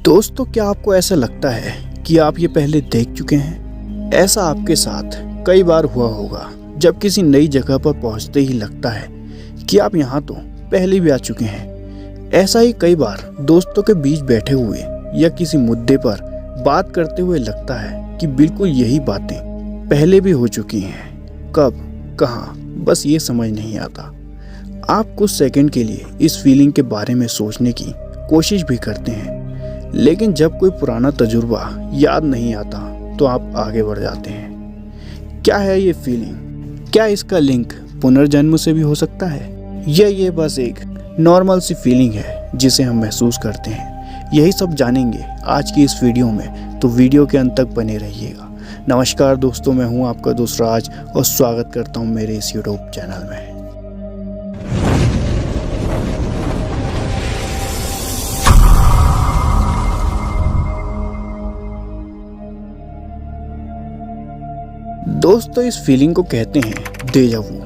दोस्तों, क्या आपको ऐसा लगता है कि आप ये पहले देख चुके हैं? ऐसा आपके साथ कई बार हुआ होगा जब किसी नई जगह पर पहुंचते ही लगता है कि आप यहाँ तो पहले भी आ चुके हैं। ऐसा ही कई बार दोस्तों के बीच बैठे हुए या किसी मुद्दे पर बात करते हुए लगता है कि बिल्कुल यही बातें पहले भी हो चुकी हैं। कब, कहाँ, बस ये समझ नहीं आता। आप कुछ सेकंड के लिए इस फीलिंग के बारे में सोचने की कोशिश भी करते हैं, लेकिन जब कोई पुराना तजुर्बा याद नहीं आता तो आप आगे बढ़ जाते हैं। क्या है ये फीलिंग? क्या इसका लिंक पुनर्जन्म से भी हो सकता है, या ये बस एक नॉर्मल सी फीलिंग है जिसे हम महसूस करते हैं? यही सब जानेंगे आज की इस वीडियो में, तो वीडियो के अंत तक बने रहिएगा। नमस्कार दोस्तों, मैं हूं आपका दोस्त राज और स्वागत करता हूं मेरे इस यूट्यूब चैनल में। दोस्तों, इस फीलिंग को कहते हैं डेजा वू।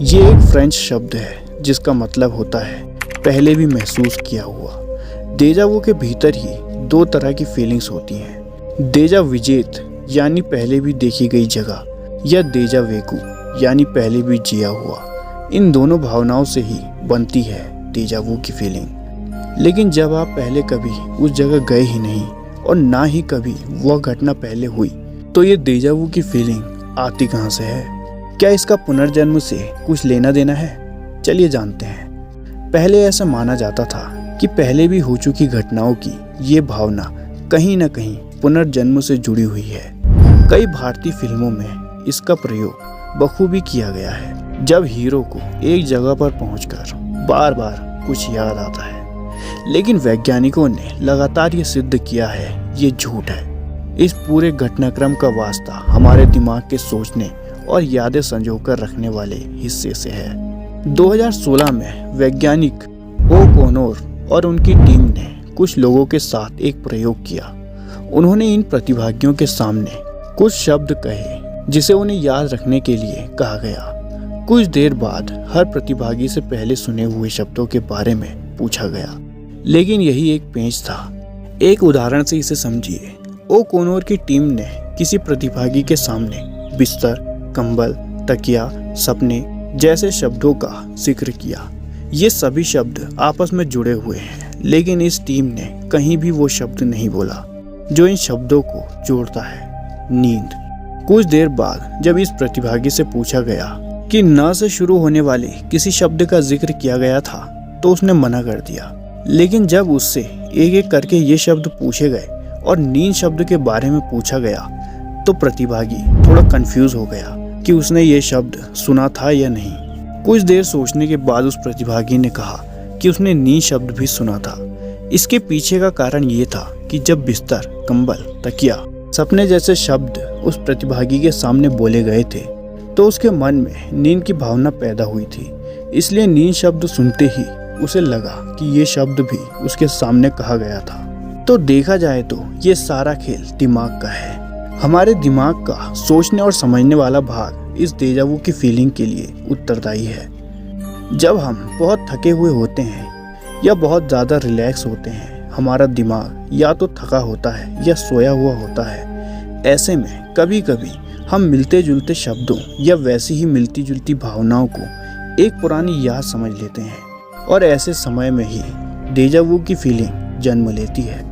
ये एक फ्रेंच शब्द है जिसका मतलब होता है पहले भी महसूस किया हुआ। डेजा वू के भीतर ही दो तरह की फीलिंग्स होती हैं। डेजा विजेत यानी पहले भी देखी गई जगह, या डेजा वेकू यानी पहले भी जिया हुआ। इन दोनों भावनाओं से ही बनती है डेजा वू की फीलिंग। लेकिन जब आप पहले कभी उस जगह गए ही नहीं और ना ही कभी वह घटना पहले हुई, तो ये डेजा वू की फीलिंग आती कहाँ से है? क्या इसका पुनर्जन्म से कुछ लेना देना है? चलिए जानते हैं। पहले ऐसा माना जाता था कि पहले भी हो चुकी घटनाओं की ये भावना कहीं न कहीं पुनर्जन्म से जुड़ी हुई है। कई भारतीय फिल्मों में इसका प्रयोग बखूबी किया गया है, जब हीरो को एक जगह पर पहुंचकर बार बार कुछ याद आता है। लेकिन वैज्ञानिकों ने लगातार ये सिद्ध किया है ये झूठ है। इस पूरे घटनाक्रम का वास्ता हमारे दिमाग के सोचने और यादें संजोकर रखने वाले हिस्से से है। 2016 में वैज्ञानिक ओ'कॉनोर और उनकी टीम ने कुछ लोगों के साथ एक प्रयोग किया। उन्होंने इन प्रतिभागियों के सामने कुछ शब्द कहे जिसे उन्हें याद रखने के लिए कहा गया। कुछ देर बाद हर प्रतिभागी से पहले सुने हुए शब्दों के बारे में पूछा गया, लेकिन यही एक पेंच था। एक उदाहरण से इसे समझिए। ओ'कॉनोर की टीम ने किसी प्रतिभागी के सामने बिस्तर, कंबल, तकिया, सपने जैसे शब्दों का जिक्र किया। ये सभी शब्द आपस में जुड़े हुए हैं, लेकिन इस टीम ने कहीं भी वो शब्द नहीं बोला जो इन शब्दों को जोड़ता है, नींद। कुछ देर बाद जब इस प्रतिभागी से पूछा गया कि न से शुरू होने वाले किसी शब्द का जिक्र किया गया था, तो उसने मना कर दिया। लेकिन जब उससे एक एक करके ये शब्द पूछे गए और नींद शब्द के बारे में पूछा गया, तो प्रतिभागी थोड़ा कंफ्यूज हो गया कि उसने ये शब्द सुना था या नहीं। कुछ देर सोचने के बाद उस प्रतिभागी ने कहा कि उसने नींद शब्द भी सुना था। इसके पीछे का कारण ये था कि जब बिस्तर, कंबल, तकिया, सपने जैसे शब्द उस प्रतिभागी के सामने बोले गए थे, तो उसके मन में नींद की भावना पैदा हुई थी। इसलिए नींद शब्द सुनते ही उसे लगा कि ये शब्द भी उसके सामने कहा गया था। तो देखा जाए तो ये सारा खेल दिमाग का है। हमारे दिमाग का सोचने और समझने वाला भाग इस डेजा वू की फीलिंग के लिए उत्तरदायी है। जब हम बहुत थके हुए होते हैं या बहुत ज़्यादा रिलैक्स होते हैं, हमारा दिमाग या तो थका होता है या सोया हुआ होता है। ऐसे में कभी कभी हम मिलते जुलते शब्दों या वैसी ही मिलती जुलती भावनाओं को एक पुरानी याद समझ लेते हैं, और ऐसे समय में ही डेजा वू की फीलिंग जन्म लेती है।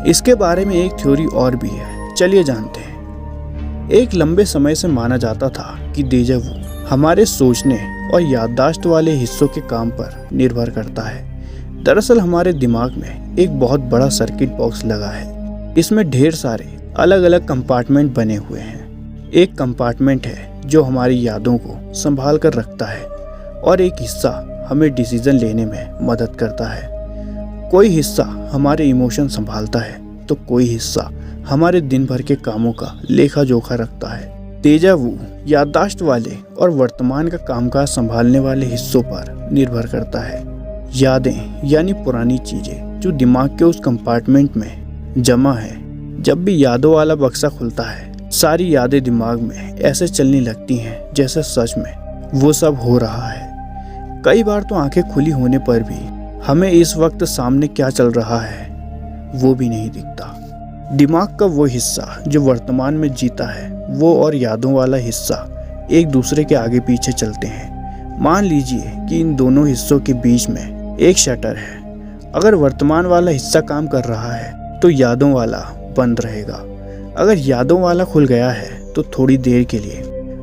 इसके बारे में एक थ्योरी और भी है, चलिए जानते हैं। एक लंबे समय से माना जाता था कि डेजा वू हमारे सोचने और याददाश्त वाले हिस्सों के काम पर निर्भर करता है। दरअसल हमारे दिमाग में एक बहुत बड़ा सर्किट बॉक्स लगा है। इसमें ढेर सारे अलग अलग कंपार्टमेंट बने हुए हैं। एक कंपार्टमेंट है जो हमारी यादों को संभाल कर रखता है, और एक हिस्सा हमें डिसीजन लेने में मदद करता है। कोई हिस्सा हमारे इमोशन संभालता है, तो कोई हिस्सा हमारे दिन भर के कामों का लेखा जोखा रखता है। डेजा वू याददाश्त वाले और वर्तमान का कामकाज संभालने वाले हिस्सों पर निर्भर करता है। यादें यानी पुरानी चीजें जो दिमाग के उस कंपार्टमेंट में जमा है, जब भी यादों वाला बक्सा खुलता है, सारी यादें दिमाग में ऐसे चलने लगती हैं जैसे सच में वो सब हो रहा है। कई बार तो आंखें खुली होने पर भी हमें इस वक्त सामने क्या चल रहा है वो भी नहीं दिखता। दिमाग का वो हिस्सा जो वर्तमान में जीता है, वो और यादों वाला हिस्सा एक दूसरे के आगे पीछे चलते हैं। मान लीजिए कि इन दोनों हिस्सों के बीच में एक शटर है। अगर वर्तमान वाला हिस्सा काम कर रहा है तो यादों वाला बंद रहेगा। अगर यादों वाला खुल गया है तो थोड़ी देर के लिए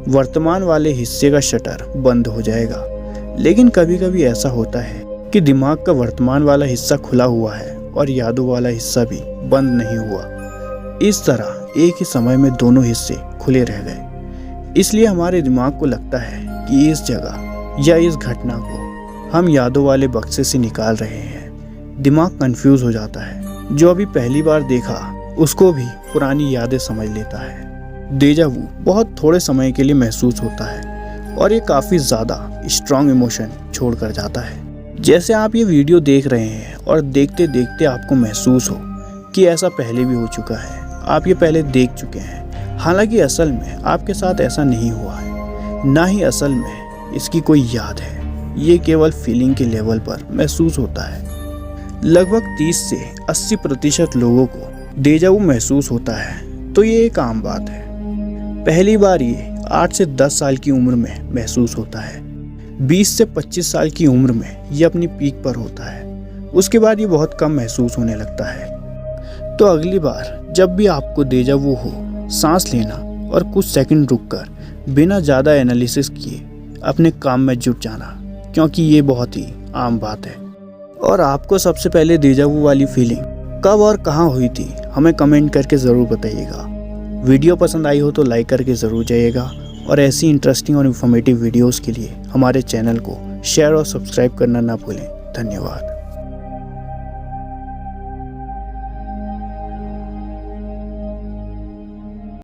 वर्तमान वाले हिस्से का शटर बंद हो जाएगा। लेकिन कभी कभी ऐसा होता है कि दिमाग का वर्तमान वाला हिस्सा खुला हुआ है और यादों वाला हिस्सा भी बंद नहीं हुआ। इस तरह एक ही समय में दोनों हिस्से खुले रह गए। इसलिए हमारे दिमाग को लगता है कि इस जगह या इस घटना को हम यादों वाले बक्से से निकाल रहे हैं। दिमाग कंफ्यूज हो जाता है। जो अभी पहली बार देखा उसको भी पुरानी यादें समझ लेता है। डेजा वू बहुत थोड़े समय के लिए महसूस होता है और ये काफ़ी ज़्यादा स्ट्रॉन्ग इमोशन छोड़ कर जाता है। जैसे आप ये वीडियो देख रहे हैं और देखते देखते आपको महसूस हो कि ऐसा पहले भी हो चुका है, आप ये पहले देख चुके हैं। हालांकि असल में आपके साथ ऐसा नहीं हुआ है, ना ही असल में इसकी कोई याद है। ये केवल फीलिंग के लेवल पर महसूस होता है। लगभग 30 से 80% लोगों को डेजा वू महसूस होता है, तो ये एक आम बात है। पहली बार ये 8 से 10 साल की उम्र में महसूस होता है। 20 से 25 साल की उम्र में ये अपनी पीक पर होता है। उसके बाद ये बहुत कम महसूस होने लगता है। तो अगली बार जब भी आपको डेजा वू हो, सांस लेना और कुछ सेकंड रुककर बिना ज़्यादा एनालिसिस किए अपने काम में जुट जाना, क्योंकि ये बहुत ही आम बात है। और आपको सबसे पहले डेजा वू वाली फीलिंग कब और कहाँ हुई थी, हमें कमेंट करके ज़रूर बताइएगा। वीडियो पसंद आई हो तो लाइक करके ज़रूर जाइएगा और ऐसी इंटरेस्टिंग और इन्फॉर्मेटिव वीडियोस के लिए हमारे चैनल को शेयर और सब्सक्राइब करना ना भूलें। धन्यवाद।